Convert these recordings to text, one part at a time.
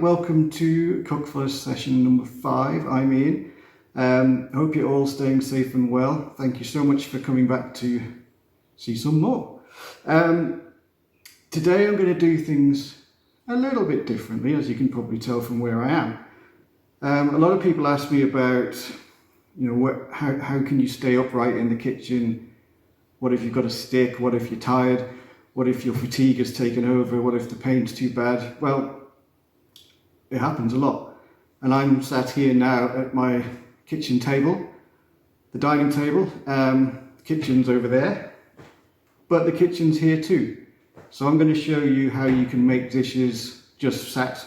welcome to Cookfulness session number 5. I'm Ian. I hope you're all staying safe and well. Thank you so much for coming back to see some more. Today I'm going to do things a little bit differently, as you can probably tell from where I am. A lot of people ask me about, how can you stay upright in the kitchen? What if you've got a stick? What if you're tired? What if your fatigue has taken over? What if the pain's too bad? Well, it happens a lot. And I'm sat here now at my kitchen table, the dining table. The kitchen's over there, but the kitchen's here too. So I'm going to show you how you can make dishes just sat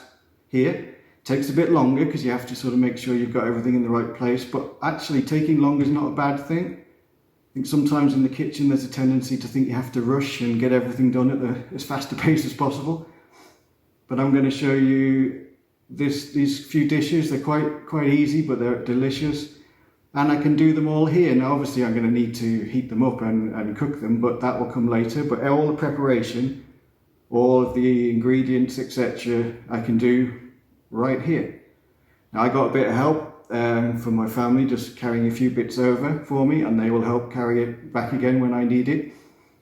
here. It takes a bit longer because you have to sort of make sure you've got everything in the right place, but actually taking longer is not a bad thing. I think sometimes in the kitchen there's a tendency to think you have to rush and get everything done at as fast a pace as possible. But I'm going to show you these few dishes. They're quite easy, but they're delicious. And I can do them all here. Now obviously I'm going to need to heat them up and cook them, but that will come later. But all the preparation, all of the ingredients, etc. I can do right here. Now I got a bit of help from my family, just carrying a few bits over for me, and they will help carry it back again when I need it.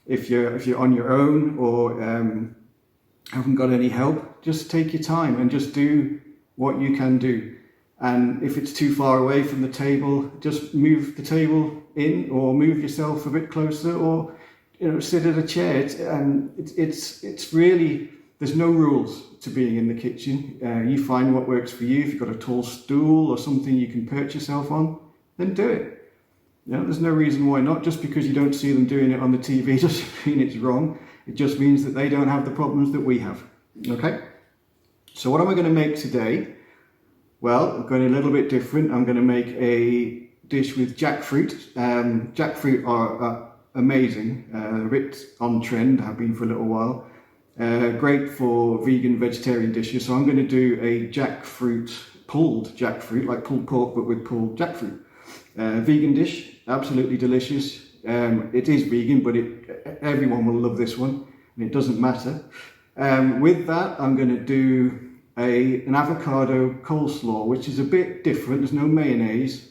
If you're on your own or haven't got any help, just take your time and just do what you can do. And if it's too far away from the table, just move the table in, or move yourself a bit closer, or sit at a chair. It's really, there's no rules to being in the kitchen. You find what works for you. If you've got a tall stool or something you can perch yourself on, then do it. There's no reason why not. Just because you don't see them doing it on the TV doesn't mean it's wrong. It just means that they don't have the problems that we have. Okay? So what am I going to make today? Well, I'm going a little bit different. I'm going to make a dish with jackfruit. Jackfruit are amazing, a bit on trend, have been for a little while. Great for vegan, vegetarian dishes. So I'm going to do a pulled jackfruit, like pulled pork, but with pulled jackfruit. Vegan dish, absolutely delicious. It is vegan, but everyone will love this one, and it doesn't matter. With that, I'm going to do an avocado coleslaw, which is a bit different. There's no mayonnaise.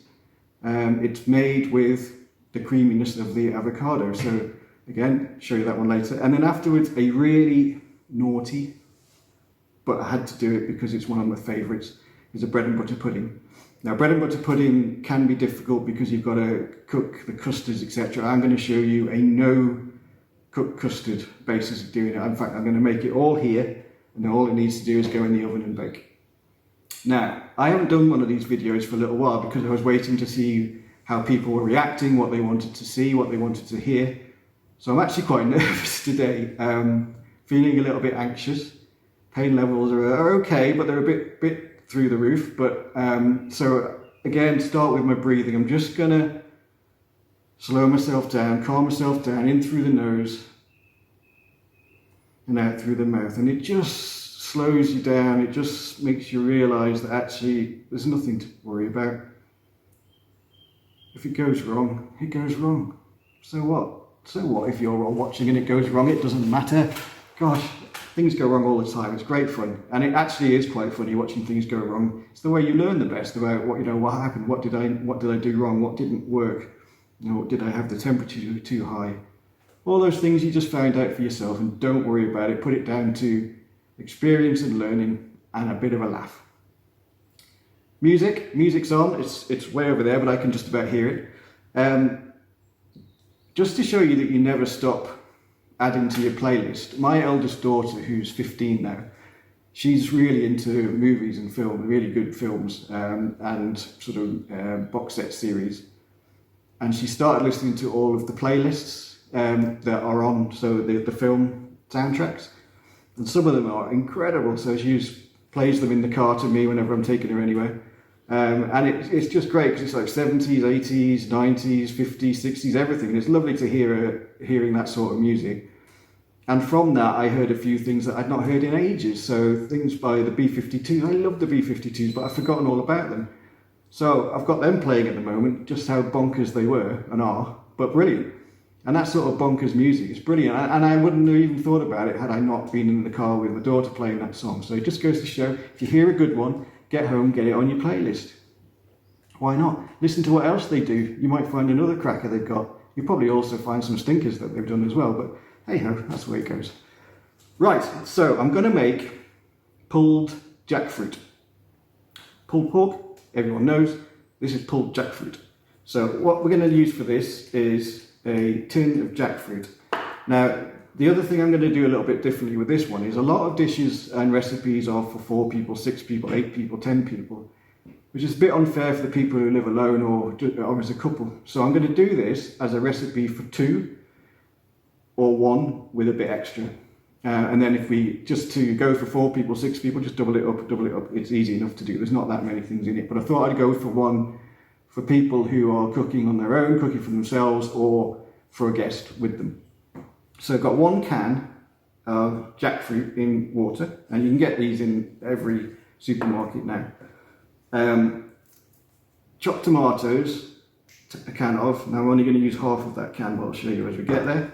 It's made with the creaminess of the avocado. So again, show you that one later. And then afterwards, a really naughty, but I had to do it because it's one of my favourites, is a bread and butter pudding. Now, bread and butter pudding can be difficult because you've got to cook the custards, etc. I'm going to show you a no-cook custard basis of doing it. In fact, I'm going to make it all here, and all it needs to do is go in the oven and bake. Now, I haven't done one of these videos for a little while because I was waiting to see how people were reacting, what they wanted to see, what they wanted to hear. So I'm actually quite nervous today, feeling a little bit anxious. Pain levels are okay, but they're a bit through the roof. But so again, start with my breathing. I'm just gonna slow myself down, calm myself down, in through the nose and out through the mouth. And it just slows you down. It just makes you realize that actually there's nothing to worry about. If it goes wrong, it goes wrong. So what? So what if you're watching and it goes wrong? It doesn't matter. Gosh, things go wrong all the time. It's great fun. And it actually is quite funny watching things go wrong. It's the way you learn the best about what happened, what did I do wrong, what didn't work, did I have the temperature too high? All those things you just found out for yourself, and don't worry about it. Put it down to experience and learning and a bit of a laugh. Music's on. It's way over there, but I can just about hear it. Just to show you that you never stop adding to your playlist, my eldest daughter, who's 15 now, she's really into movies and film, really good films, and sort of box set series. And she started listening to all of the playlists that are on, so the film soundtracks. And some of them are incredible, so she plays them in the car to me whenever I'm taking her anywhere. And it's just great because it's like 70s, 80s, 90s, 50s, 60s, everything. And it's lovely to hearing that sort of music. And from that, I heard a few things that I'd not heard in ages. So things by the B-52s. I love the B-52s, but I've forgotten all about them. So I've got them playing at the moment, just how bonkers they were and are, but brilliant. And that sort of bonkers music is brilliant. And I wouldn't have even thought about it had I not been in the car with my daughter playing that song. So it just goes to show, if you hear a good one, get home, get it on your playlist. Why not? Listen to what else they do. You might find another cracker they've got. You probably also find some stinkers that they've done as well. But hey ho, that's the way it goes. Right, so I'm going to make pulled jackfruit. Pulled pork, everyone knows, this is pulled jackfruit. So what we're going to use for this is a tin of jackfruit. Now, the other thing I'm going to do a little bit differently with this one is a lot of dishes and recipes are for 4 people, 6 people, 8 people, 10 people, which is a bit unfair for the people who live alone or as a couple. So I'm going to do this as a recipe for 2 or 1 with a bit extra. And then if we, just to go for 4 people, 6 people, just double it up, double it up. It's easy enough to do. There's not that many things in it. But I thought I'd go for 1 for people who are cooking on their own, cooking for themselves, or for a guest with them. So I've got 1 can of jackfruit in water, and you can get these in every supermarket now. Chopped tomatoes, a can of. Now I'm only going to use half of that can, but I'll show you as we get there.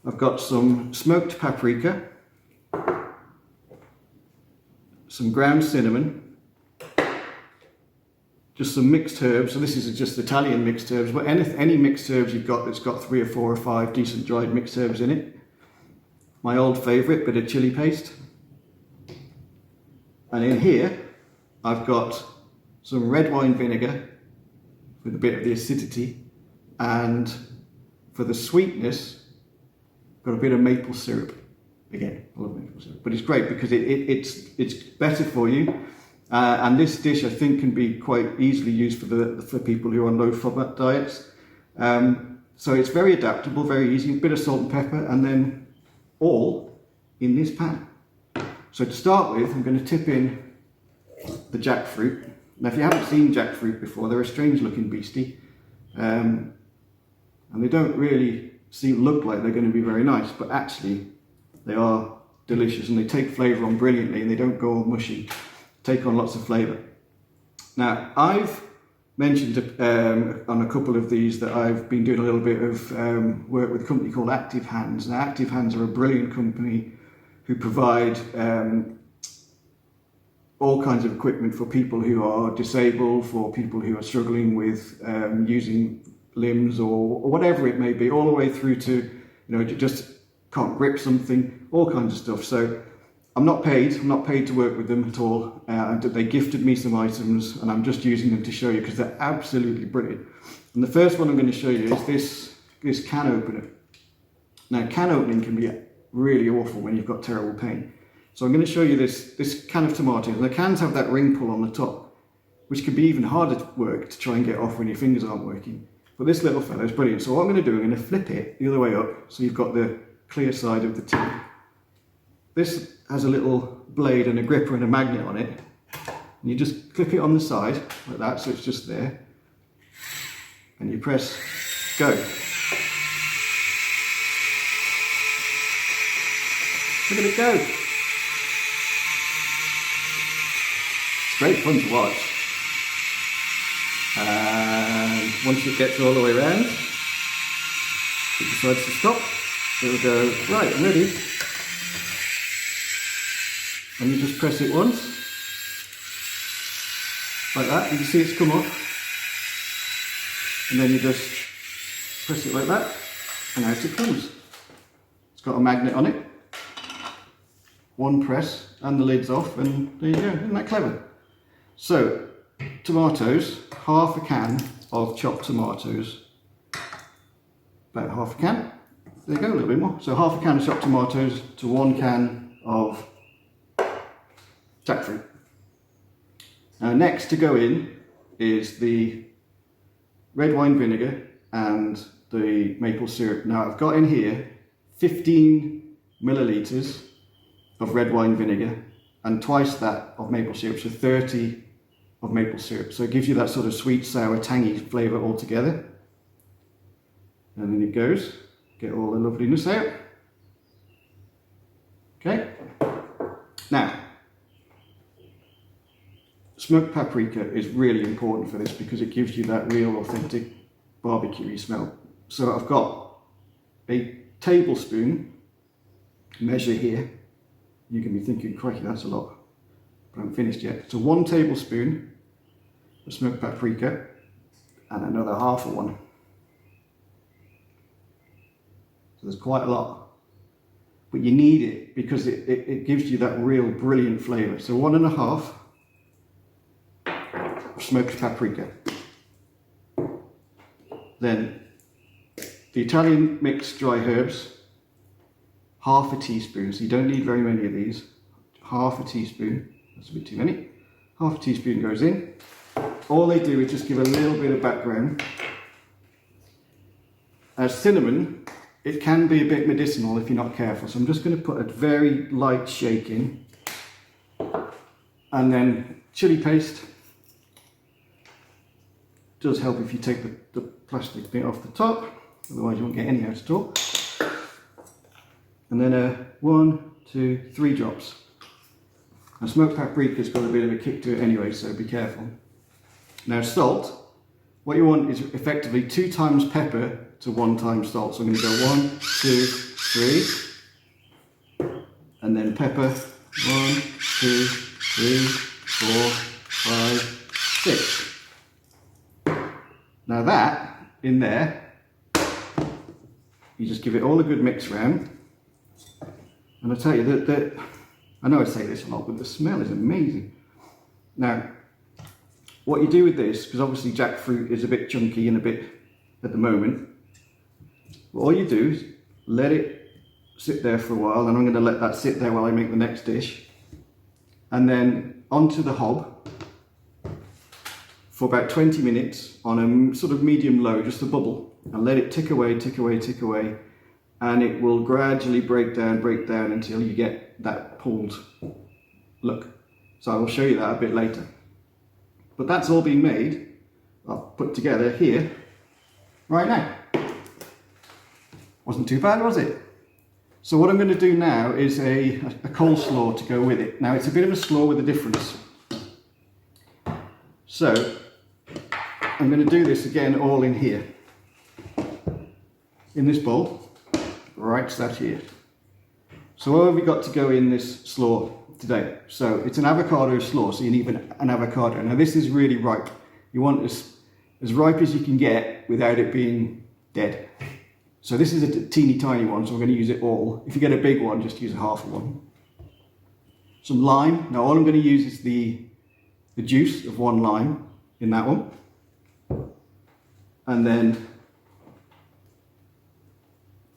I've got some smoked paprika, some ground cinnamon, just some mixed herbs. So this is just Italian mixed herbs, but any mixed herbs you've got that's got 3 or 4 or 5 decent dried mixed herbs in it. My old favourite, bit of chilli paste. And in here, I've got some red wine vinegar with a bit of the acidity, and for the sweetness, got a bit of maple syrup. Again, I love maple syrup, but it's great because it's better for you. And this dish, I think, can be quite easily used for people who are on low-fat diets. So it's very adaptable, very easy. A bit of salt and pepper, and then all in this pan. So to start with, I'm going to tip in the jackfruit. Now, if you haven't seen jackfruit before, they're a strange-looking beastie, and they don't really look like they're going to be very nice, but actually they are delicious, and they take flavour on brilliantly, and they don't go all mushy. Take on lots of flavour. Now, I've mentioned on a couple of these that I've been doing a little bit of work with a company called Active Hands. Now, Active Hands are a brilliant company who provide all kinds of equipment for people who are disabled, for people who are struggling with using limbs or whatever it may be, all the way through to, just can't grip something, all kinds of stuff. So I'm not paid to work with them at all. They gifted me some items, and I'm just using them to show you because they're absolutely brilliant. And the first one I'm going to show you is this can opener. Now, can opening can be really awful when you've got terrible pain. So I'm going to show you this can of tomatoes. And the cans have that ring pull on the top, which can be even harder work to try and get off when your fingers aren't working. But this little fellow is brilliant. So what I'm going to do, I'm going to flip it the other way up so you've got the clear side of the tin. This has a little blade and a gripper and a magnet on it. And you just clip it on the side like that, so it's just there. And you press go. Look at it go. It's great fun to watch. And once it gets all the way around, it decides to stop. It'll go, right, I'm ready. And you just press it once, like that. You can see it's come off. And then you just press it like that, and out it comes. It's got a magnet on it. One press, and the lid's off, and there you go. Isn't that clever? So, tomatoes, half a can of chopped tomatoes. About half a can. There you go, a little bit more. So half a can of chopped tomatoes to 1 can of jackfruit. Now, next to go in is the red wine vinegar and the maple syrup. Now, I've got in here 15 millilitres of red wine vinegar and twice that of maple syrup, so 30 of maple syrup. So it gives you that sort of sweet, sour, tangy flavour all together. And then it goes, get all the loveliness out. Okay. Now, smoked paprika is really important for this because it gives you that real, authentic barbecue smell. So I've got a tablespoon, measure here. You can be thinking, crikey, that's a lot, but I haven't finished yet. So 1 tablespoon of smoked paprika and another half of one. So there's quite a lot, but you need it because it gives you that real brilliant flavour. So 1.5 of smoked paprika. Then the Italian mixed dry herbs, half a teaspoon. So you don't need very many of these. Half a teaspoon, that's a bit too many. Half a teaspoon goes in. All they do is just give a little bit of background. Cinnamon, it can be a bit medicinal if you're not careful. So I'm just going to put a very light shake in. And then chili paste. Does help if you take the plastic bit off the top, otherwise you won't get any out at all. And then 1, 2, 3 drops. Now smoked paprika's got a bit of a kick to it anyway, so be careful. Now salt, what you want is effectively 2 times pepper to 1 time salt. So I'm going to go 1, 2, 3, and then pepper, 1, 2, 3, 4, 5, 6. Now that, in there, you just give it all a good mix round. And I tell you that I know I say this a lot, but the smell is amazing. Now, what you do with this, because obviously jackfruit is a bit chunky and a bit at the moment, all you do is let it sit there for a while, and I'm going to let that sit there while I make the next dish. And then onto the hob for about 20 minutes on a sort of medium low, just a bubble, and let it tick away, tick away, tick away, and it will gradually break down until you get that pulled look. So I will show you that a bit later. But that's all been made, put together here, right now. Wasn't too bad, was it? So what I'm going to do now is a coleslaw to go with it. Now it's a bit of a slaw with a difference. So I'm going to do this again all in here. In this bowl, right that here. So what have we got to go in this slaw today? So it's an avocado slaw, so you need an avocado. Now this is really ripe. You want as ripe as you can get without it being dead. So this is a teeny tiny one, so we're going to use it all. If you get a big one, just use a half of one. Some lime. Now all I'm going to use is the juice of 1 lime in that one. And then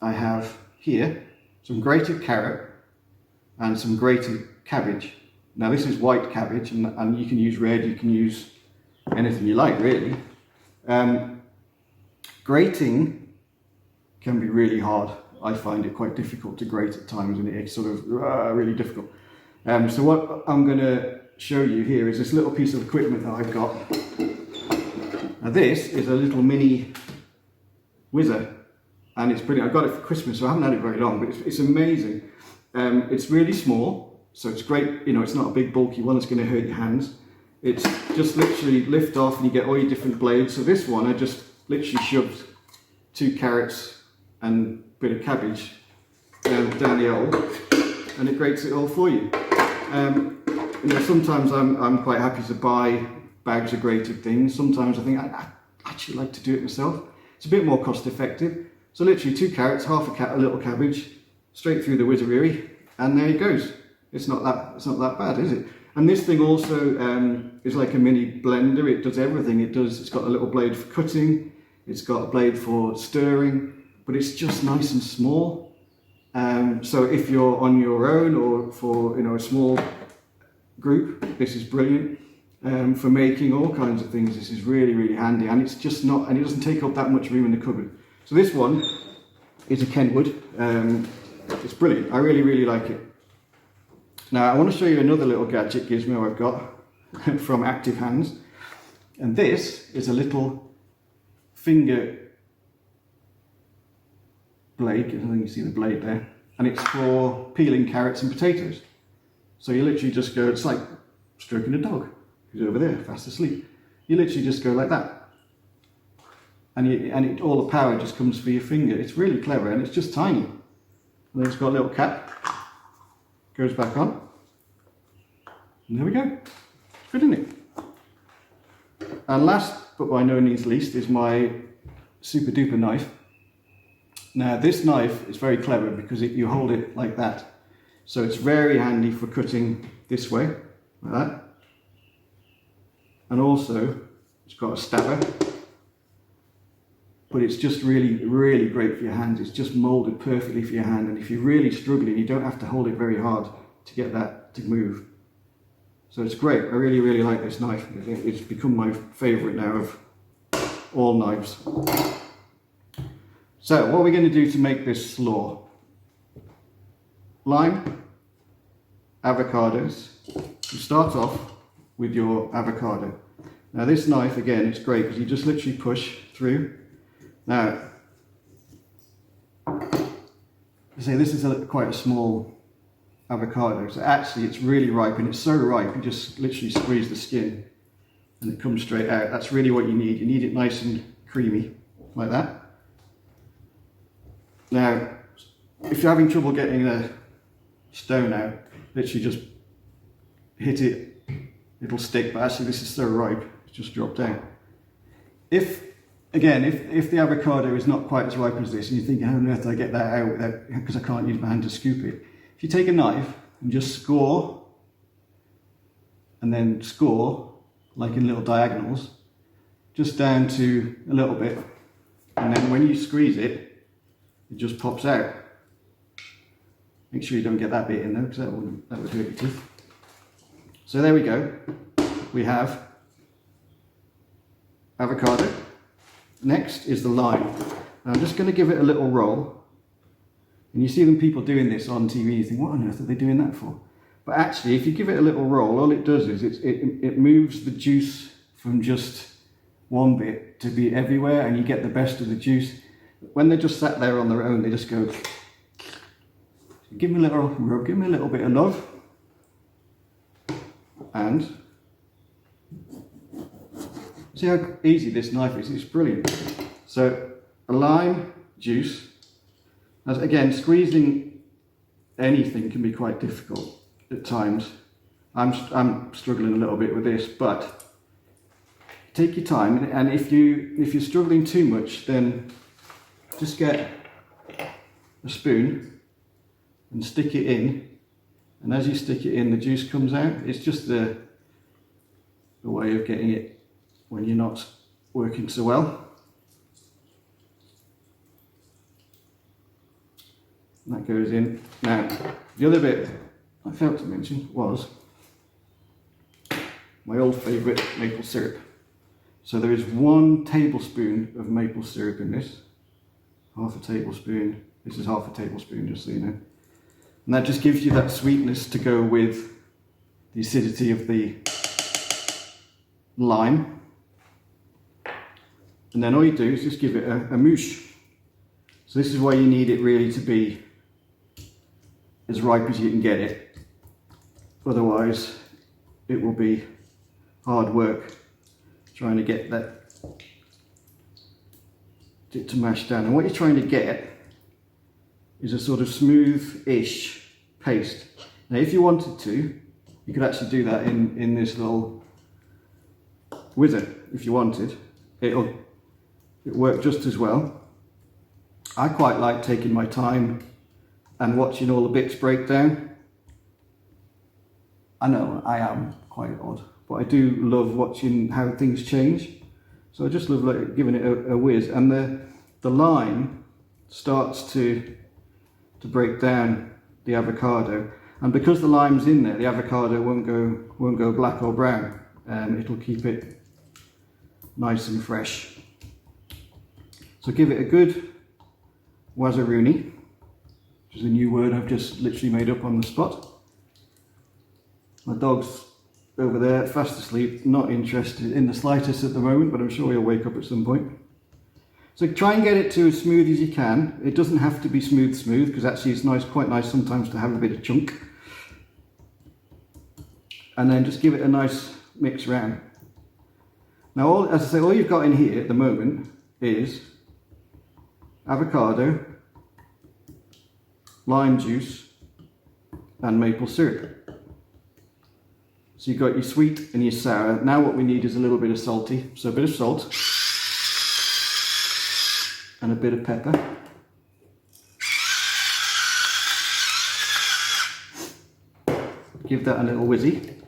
I have here some grated carrot and some grated cabbage. Now this is white cabbage, and you can use red, you can use anything you like really. Grating can be really hard. I find it quite difficult to grate at times, and it's sort of really difficult. So what I'm going to show you here is this little piece of equipment that I've got. Now this is a little mini whizzer, and it's brilliant. I got it for Christmas, so I haven't had it very long, but it's amazing. It's really small, so it's great. You know, it's not a big bulky one that's going to hurt your hands. It's just literally lift off and you get all your different blades. So this one, I just literally shoved 2 carrots and a bit of cabbage down the hole, and it grates it all for you. You know, sometimes I'm quite happy to buy bags of grated things. Sometimes I think I actually like to do it myself. It's a bit more cost effective. So literally 2 carrots, half a little cabbage, straight through the whizzery, and there it goes. It's not that bad, is it? And this thing also is like a mini blender. It does everything. It's got a little blade for cutting. It's got a blade for stirring, but it's just nice and small. So if you're on your own or for a small group, this is brilliant. For making all kinds of things, this is really, really handy, and it's just not, and it doesn't take up that much room in the cupboard. So this one is a Kenwood. It's brilliant. I really, really like it. Now I want to show you another little gadget gizmo I've got from Active Hands, and this is a little finger blade. I think you see the blade there, and it's for peeling carrots and potatoes. So you literally just go, it's like stroking a dog who's over there fast asleep. You literally just go like that, and all the power just comes for your finger. It's really clever, and it's just tiny. And then it's got a little cap, goes back on, and there we go. It's good, isn't it? And last but by no means least is my super duper knife. Now this knife is very clever because you hold it like that. So it's very handy for cutting this way, like that. And also it's got a stabber, but it's just really, really great for your hands. It's just molded perfectly for your hand. And if you're really struggling, you don't have to hold it very hard to get that to move. So it's great. I really, really like this knife. It's become my favorite now of all knives. So what are we going to do to make this slaw? Lime, avocados. You start off with your avocado. Now this knife, again, it's great because you just literally push through. Now, say this is quite a small avocado, so actually it's really ripe, and it's so ripe you just literally squeeze the skin and it comes straight out. That's really what you need. You need it nice and creamy, like that. Now, if you're having trouble getting a stone out, literally just hit it, it'll stick, but actually this is so ripe, it's just dropped out. If the avocado is not quite as ripe as this, and you think, how on earth do I get that out because I can't use my hand to scoop it? If you take a knife and just score, and then score, like in little diagonals, just down to a little bit, and then when you squeeze it, it just pops out. Make sure you don't get that bit in though, because that would hurt your teeth. So there we go. We have avocado. Next is the lime. Now I'm just going to give it a little roll. And you see them people doing this on TV, you think, what on earth are they doing that for? But actually, if you give it a little roll, all it does is it moves the juice from just one bit to be everywhere, and you get the best of the juice. When they're just sat there on their own, they just go, give me a little rub, give me a little bit of love. And see how easy this knife is, it's brilliant. So a lime juice, as again, squeezing anything can be quite difficult at times. I'm struggling a little bit with this, but take your time, and if you're struggling too much, then just get a spoon and stick it in, and as you stick it in, the juice comes out. It's just the way of getting it when you're not working so well. And that goes in. Now, the other bit I failed to mention was my old favourite maple syrup. So there is 1 tablespoon of maple syrup in this. Half a tablespoon. This is half a tablespoon, just so you know. And that just gives you that sweetness to go with the acidity of the lime. And then all you do is just give it a moosh. So this is why you need it really to be as ripe as you can get it. Otherwise, it will be hard work trying to get it to mash down. And what you're trying to get is a sort of smooth-ish paste. Now, if you wanted to, you could actually do that in this little whizzer, if you wanted. It'll work just as well. I quite like taking my time and watching all the bits break down. I know I am quite odd, but I do love watching how things change. So I just love giving it a whiz, and the lime starts to break down the avocado, and because the lime's in there, the avocado won't go black or brown. It'll keep it nice and fresh. So give it a good wazaroonie, which is a new word I've just literally made up on the spot. My dog's over there, fast asleep, not interested in the slightest at the moment, but I'm sure he'll wake up at some point. So try and get it to as smooth as you can. It doesn't have to be smooth, because actually it's quite nice sometimes to have a bit of chunk. And then just give it a nice mix round. Now, as I say, all you've got in here at the moment is avocado, lime juice, and maple syrup. So you've got your sweet and your sour. Now what we need is a little bit of salty. So a bit of salt and a bit of pepper. Give that a little whizzy.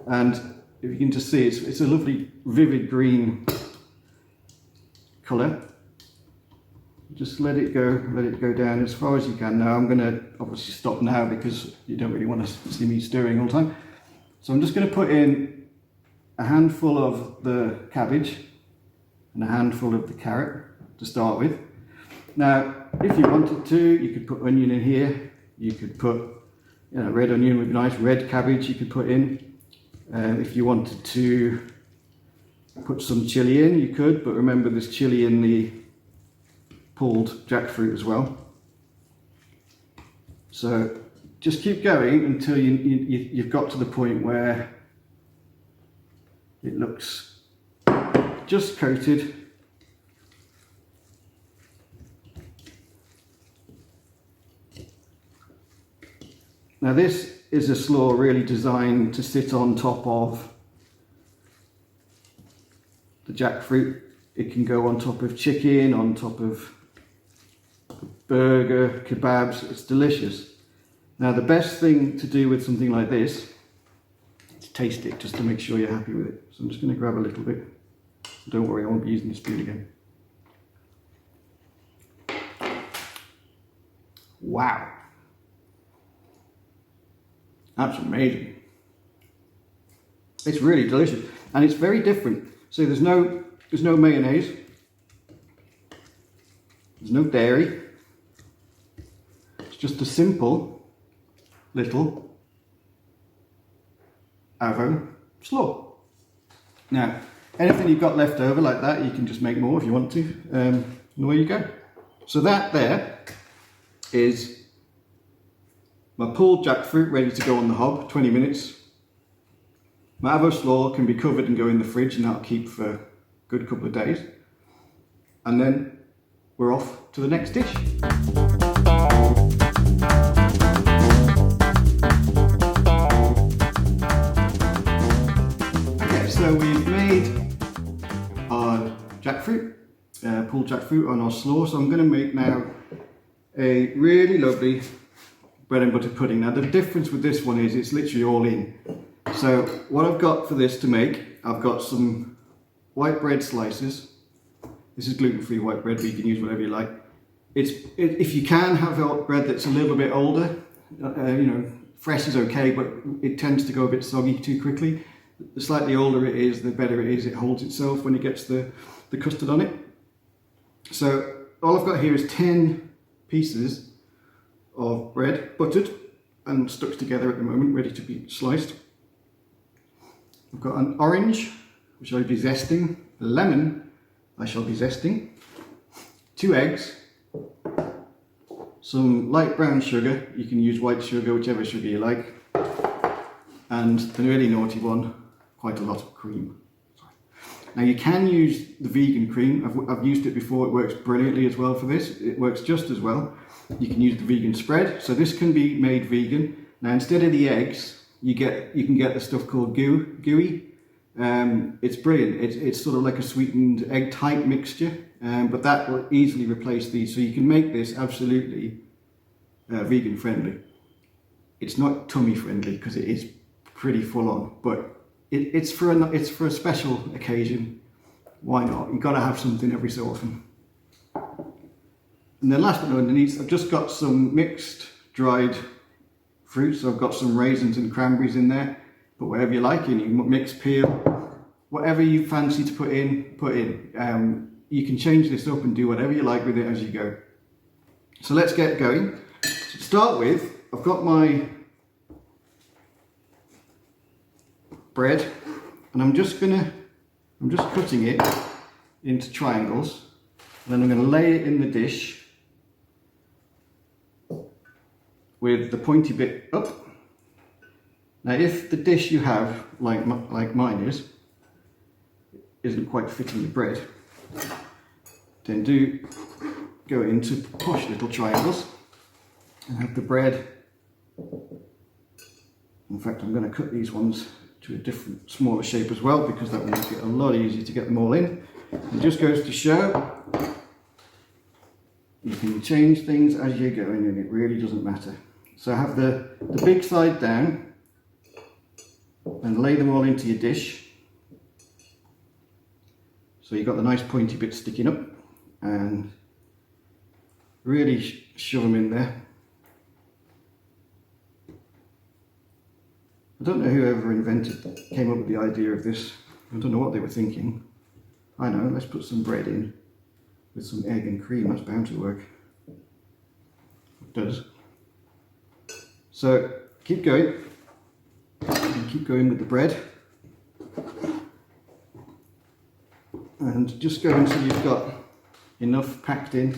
And if you can just see, it's a lovely vivid green colour. Just let it go down as far as you can. Now I'm going to obviously stop now because you don't really want to see me stirring all the time. So I'm just going to put in a handful of the cabbage and a handful of the carrot to start with. Now, if you wanted to, you could put onion in here. You could put, red onion would be nice. Red cabbage you could put in. If you wanted to put some chilli in, you could. But remember, there's chilli in the pulled jackfruit as well. So just keep going until you've got to the point where it looks just coated. Now this is a slaw really designed to sit on top of the jackfruit. It can go on top of chicken, on top of burger, kebabs. It's delicious. Now the best thing to do with something like this is taste it, just to make sure you're happy with it. So I'm just going to grab a little bit. Don't worry, I won't be using the spoon again. Wow, that's amazing. It's really delicious, and it's very different. So there's no mayonnaise, there's no dairy. It's just a simple little Avocado Slaw. Now, anything you've got left over like that, you can just make more if you want to. And away you go. So that there is my pulled jackfruit ready to go on the hob, 20 minutes. My Avocado Slaw can be covered and go in the fridge, and that'll keep for a good couple of days. And then we're off to the next dish. So we've made our jackfruit, pulled jackfruit on our slaw. So I'm going to make now a really lovely bread and butter pudding. Now the difference with this one is it's literally all in. So what I've got for this to make, I've got some white bread slices. This is gluten-free white bread, but you can use whatever you like. If you can have bread that's a little bit older, fresh is okay, but it tends to go a bit soggy too quickly. The slightly older it is, the better it is. It holds itself when it gets the custard on it. So all I've got here is 10 pieces of bread, buttered and stuck together at the moment, ready to be sliced. I've got an orange, which I'll be zesting, a lemon, I shall be zesting, 2 eggs, some light brown sugar, you can use white sugar, whichever sugar you like, and the really naughty one, quite a lot of cream. Now you can use the vegan cream. I've used it before. It works brilliantly as well for this. It works just as well. You can use the vegan spread. So this can be made vegan. Now instead of the eggs, you can get the stuff called gooey. It's brilliant. It's sort of like a sweetened egg type mixture, but that will easily replace these. So you can make this absolutely vegan friendly. It's not tummy friendly because it is pretty full on, but it's for a special occasion. Why not? You've got to have something every so often. And then last but not least, I've just got some mixed dried fruits. So I've got some raisins and cranberries in there. But whatever you like, you can mix, peel, whatever you fancy to put in, put in. You can change this up and do whatever you like with it as you go. So let's get going. To start with, I've got my bread, and I'm just cutting it into triangles, and then I'm going to lay it in the dish with the pointy bit up. Now if the dish you have, like mine isn't quite fitting the bread, then do go into posh little triangles and have the bread. In fact, I'm going to cut these ones to a different, smaller shape as well, because that will make it a lot easier to get them all in. It just goes to show you can change things as you're going, and it really doesn't matter. So have the big side down and lay them all into your dish. So you've got the nice pointy bit sticking up, and really shove them in there. I don't know whoever came up with the idea of this. I don't know what they were thinking. I know, let's put some bread in with some egg and cream. That's bound to work. It does. So keep going. And keep going with the bread. And just go until you've got enough packed in.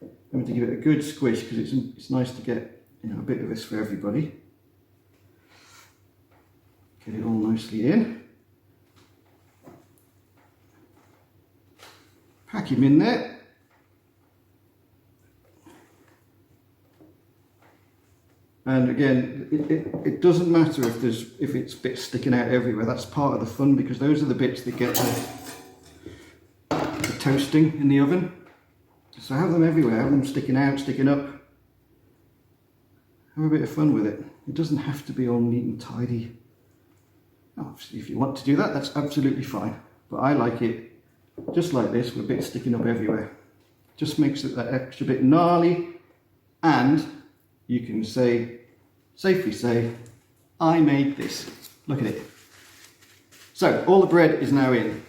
I'm going to give it a good squish, because it's nice to get, you know, a bit of this for everybody. Get it all nicely in. Pack him in there. And again, it doesn't matter if it's bits sticking out everywhere. That's part of the fun, because those are the bits that get the toasting in the oven. So have them everywhere, have them sticking out, sticking up. Have a bit of fun with it. It doesn't have to be all neat and tidy. Obviously, if you want to do that, that's absolutely fine. But I like it just like this, with bits sticking up everywhere. Just makes it that extra bit gnarly, and you can safely say, I made this. Look at it. So all the bread is now in.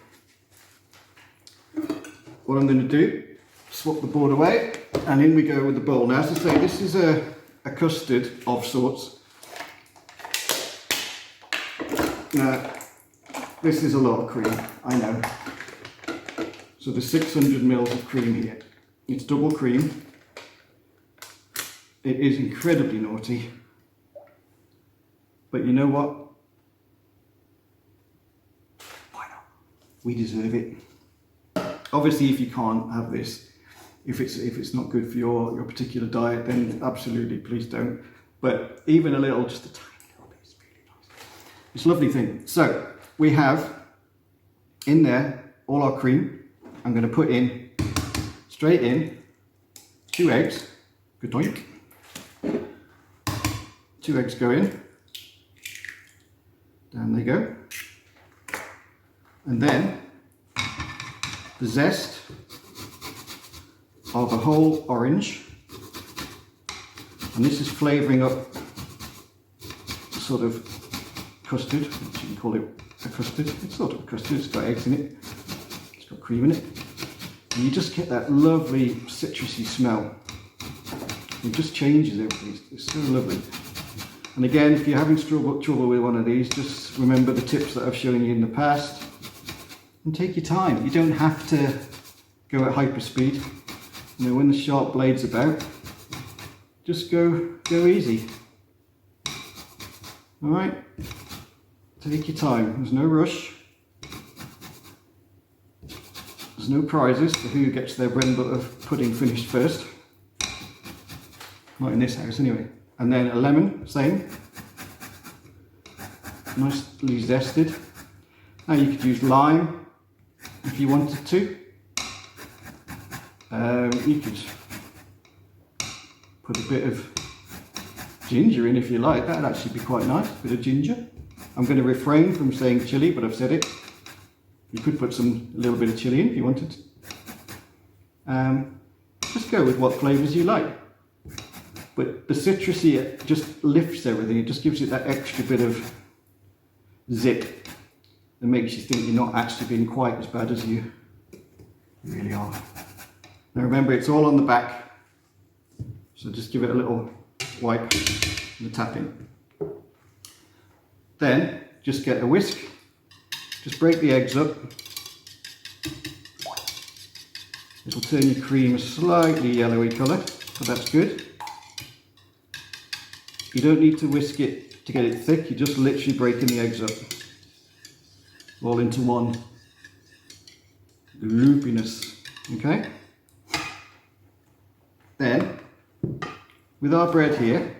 What I'm going to do, swap the board away, and in we go with the bowl. Now, as I say, this is a custard of sorts. Now, this is a lot of cream, I know. So there's 600 mils of cream here. It's double cream. It is incredibly naughty. But you know what? Why not? We deserve it. Obviously, if you can't have this, if it's not good for your particular diet, then absolutely, please don't. But even a little, just a tiny little bit, is really nice. It's a lovely thing. So we have in there all our cream. I'm going to put in, straight in, 2 eggs. Good doink. 2 eggs go in. Down they go. And then the zest of a whole orange. And this is flavouring up the sort of custard, which you can call it a custard. It's sort of a custard, it's got eggs in it, it's got cream in it. And you just get that lovely citrusy smell. It just changes everything, it's so lovely. And again, if you're having trouble with one of these, just remember the tips that I've shown you in the past. And take your time. You don't have to go at hyper speed. You know, when the sharp blade's about, just go easy. All right? Take your time. There's no rush. There's no prizes for who gets their bread and butter pudding finished first. Not in this house anyway. And then a lemon, same. Nicely zested. Now you could use lime if you wanted to. You could put a bit of ginger in if you like. That'd actually be quite nice, a bit of ginger. I'm going to refrain from saying chilli, but I've said it. You could put a little bit of chilli in if you wanted. Just go with what flavours you like. But the citrusy, it just lifts everything. It just gives it that extra bit of zip that makes you think you're not actually being quite as bad as you really are. Now remember, it's all on the back, so just give it a little wipe and a tap in. Then just get a whisk, just break the eggs up. It'll turn your cream a slightly yellowy colour, so that's good. You don't need to whisk it to get it thick, you're just literally breaking the eggs up all into one gloopiness, okay? Then, with our bread here,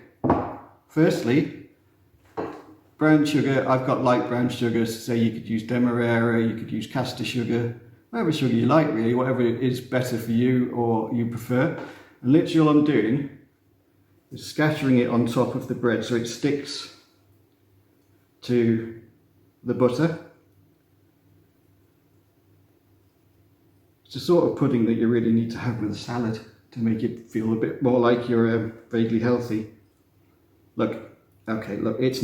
firstly, brown sugar, I've got light brown sugar, so you could use demerara, you could use caster sugar, whatever sugar you like really, whatever is better for you or you prefer. And literally all I'm doing is scattering it on top of the bread so it sticks to the butter. It's a sort of pudding that you really need to have with a salad to make it feel a bit more like you're vaguely healthy. Look, okay, look, it's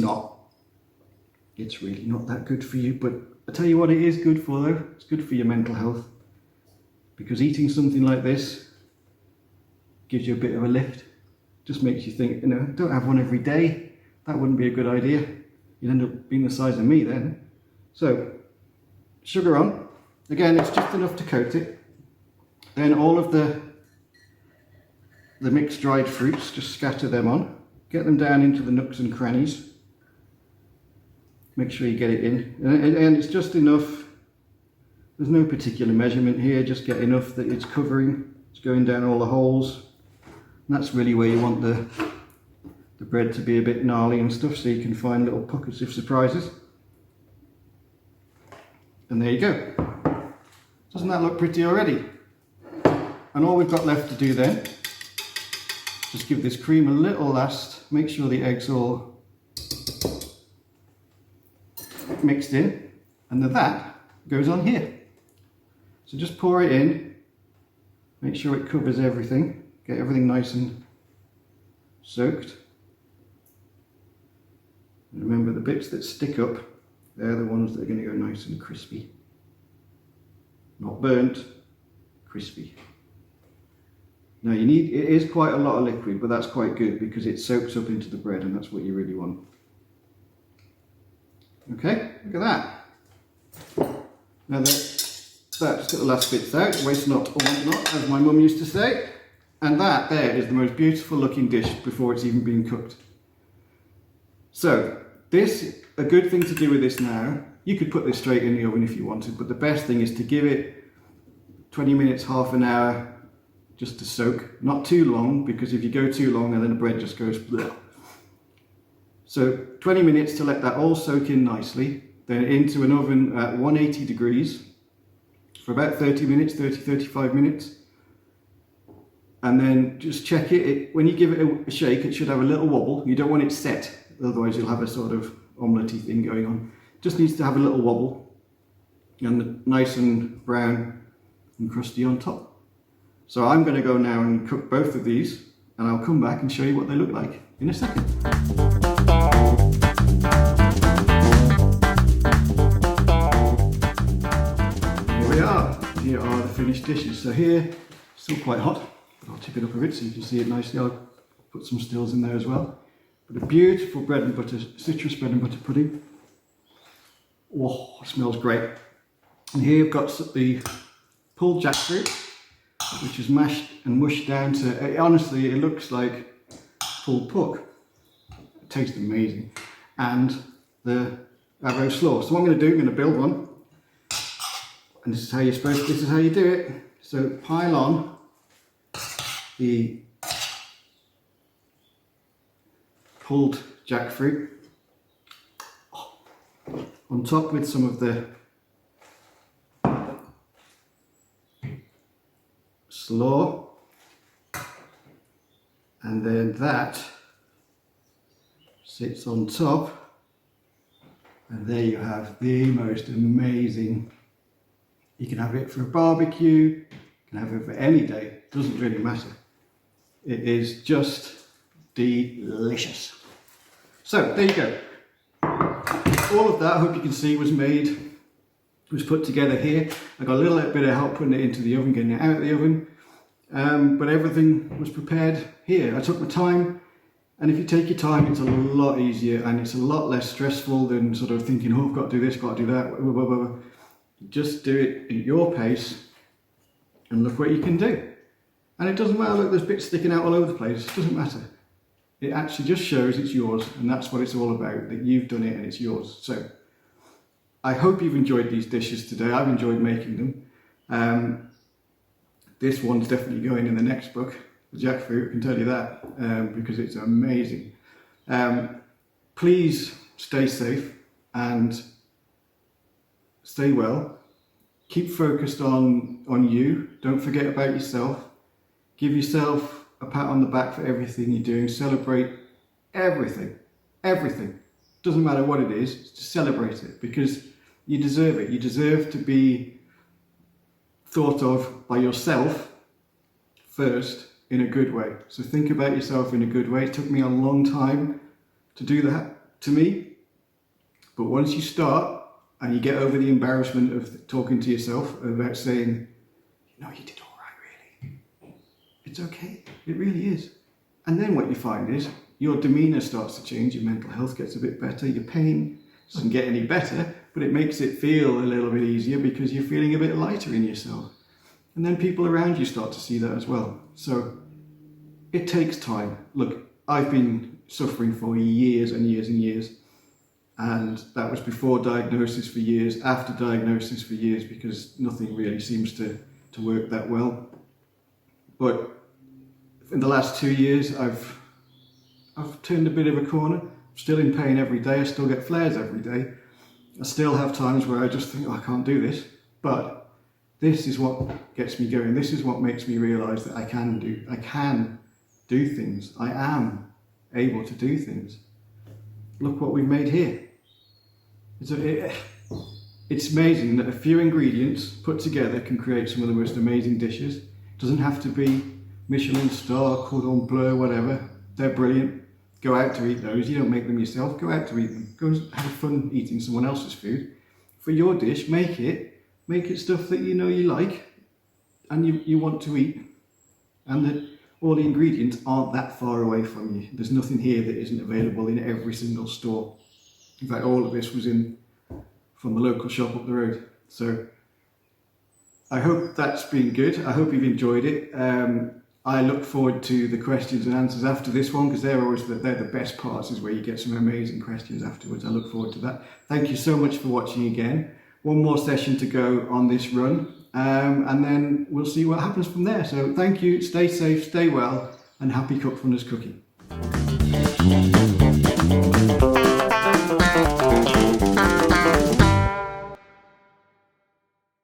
really not that good for you, but I tell you what it is good for though, it's good for your mental health. Because eating something like this gives you a bit of a lift. Just makes you think, don't have one every day. That wouldn't be a good idea. You'd end up being the size of me then. So, sugar on. Again, it's just enough to coat it. Then all of the mixed dried fruits, just scatter them on. Get them down into the nooks and crannies. Make sure you get it in. And it's just enough. There's no particular measurement here, just get enough that it's covering. It's going down all the holes. And that's really where you want the bread to be a bit gnarly and stuff, so you can find little pockets of surprises. And there you go. Doesn't that look pretty already? And all we've got left to do then, just give this cream a little last, make sure the eggs all mixed in, and then that goes on here. So just pour it in, make sure it covers everything, get everything nice and soaked. And remember, the bits that stick up, they're the ones that are going to go nice and crispy. Not burnt, crispy. Now it is quite a lot of liquid, but that's quite good because it soaks up into the bread and that's what you really want. Okay, look at that. Now that's got the last bits out, waste not or want not, as my mum used to say. And that there is the most beautiful looking dish before it's even been cooked. So, a good thing to do with this now, you could put this straight in the oven if you wanted, but the best thing is to give it 20 minutes, half an hour, just to soak. Not too long, because if you go too long and then the bread just goes bleh. So 20 minutes to let that all soak in nicely, then into an oven at 180 degrees for about 30 minutes, 35 minutes. And then just check it. When you give it a shake, it should have a little wobble. You don't want it set, otherwise you'll have a sort of omelette-y thing going on. Just needs to have a little wobble and nice and brown and crusty on top. So I'm going to go now and cook both of these, and I'll come back and show you what they look like in a second. Here we are. Here are the finished dishes. So here, still quite hot, but I'll tip it up a bit so you can see it nicely. I'll put some stills in there as well. But a beautiful bread and butter, citrus bread and butter pudding. Oh, it smells great. And here I've got the pulled jackfruit, which is mashed and mushed down to, honestly, it looks like pulled pork. It tastes amazing. And the Avocado Slaw. So what I'm going to do, I'm going to build one. And this is how you do it. So pile on the pulled jackfruit on top with some of the slaw, and then that sits on top, and there you have the most amazing. You can have it for a barbecue, you can have it for any day, it doesn't really matter. It is just delicious. So there you go. All of that, I hope you can see, was put together here. I got a little bit of help putting it into the oven, getting it out of the oven. But everything was prepared here. I took my time, and if you take your time, it's a lot easier and it's a lot less stressful than sort of thinking, oh, I've got to do this, got to do that, blah, blah, blah. Just do it at your pace and look what you can do. And it doesn't matter, look, there's bits sticking out all over the place, it doesn't matter. It actually just shows it's yours, and that's what it's all about, that you've done it and it's yours. So I hope you've enjoyed these dishes today. I've enjoyed making them. This one's definitely going in the next book. the jackfruit, I can tell you that, because it's amazing. Please stay safe and stay well. Keep focused on you. Don't forget about yourself. Give yourself a pat on the back for everything you're doing. Celebrate everything. Everything. Doesn't matter what it is, just celebrate it, because you deserve it. You deserve to be thought of by yourself first in a good way. So think about yourself in a good way. It took me a long time to do that, to me. But once you start and you get over the embarrassment of talking to yourself about saying, no, you did all right, really. It's okay. It really is. And then what you find is your demeanour starts to change, your mental health gets a bit better, your pain doesn't get any better, but it makes it feel a little bit easier because you're feeling a bit lighter in yourself. And then people around you start to see that as well. So it takes time. Look, I've been suffering for years and years and years. And that was before diagnosis for years, after diagnosis for years, because nothing really seems to work that well. But in the last 2 years, I've turned a bit of a corner. I'm still in pain every day. I still get flares every day. I still have times where I just think, oh, I can't do this. But this is what gets me going. This is what makes me realise that I can do things. I am able to do things. Look what we've made here. It's amazing that a few ingredients put together can create some of the most amazing dishes. It doesn't have to be Michelin star, cordon bleu, whatever. They're brilliant. Go out to eat those. You don't make them yourself. Go out to eat them. Go and have fun eating someone else's food. For your dish, make it stuff that you know you like and you want to eat. And that all the ingredients aren't that far away from you. There's nothing here that isn't available in every single store. In fact, all of this was from the local shop up the road. So I hope that's been good. I hope you've enjoyed it. I look forward to the questions and answers after this one, because they're the best parts, is where you get some amazing questions afterwards. I look forward to that. Thank you so much for watching again. One more session to go on this run, and then we'll see what happens from there. So thank you, stay safe, stay well, and happy cookfulness cooking.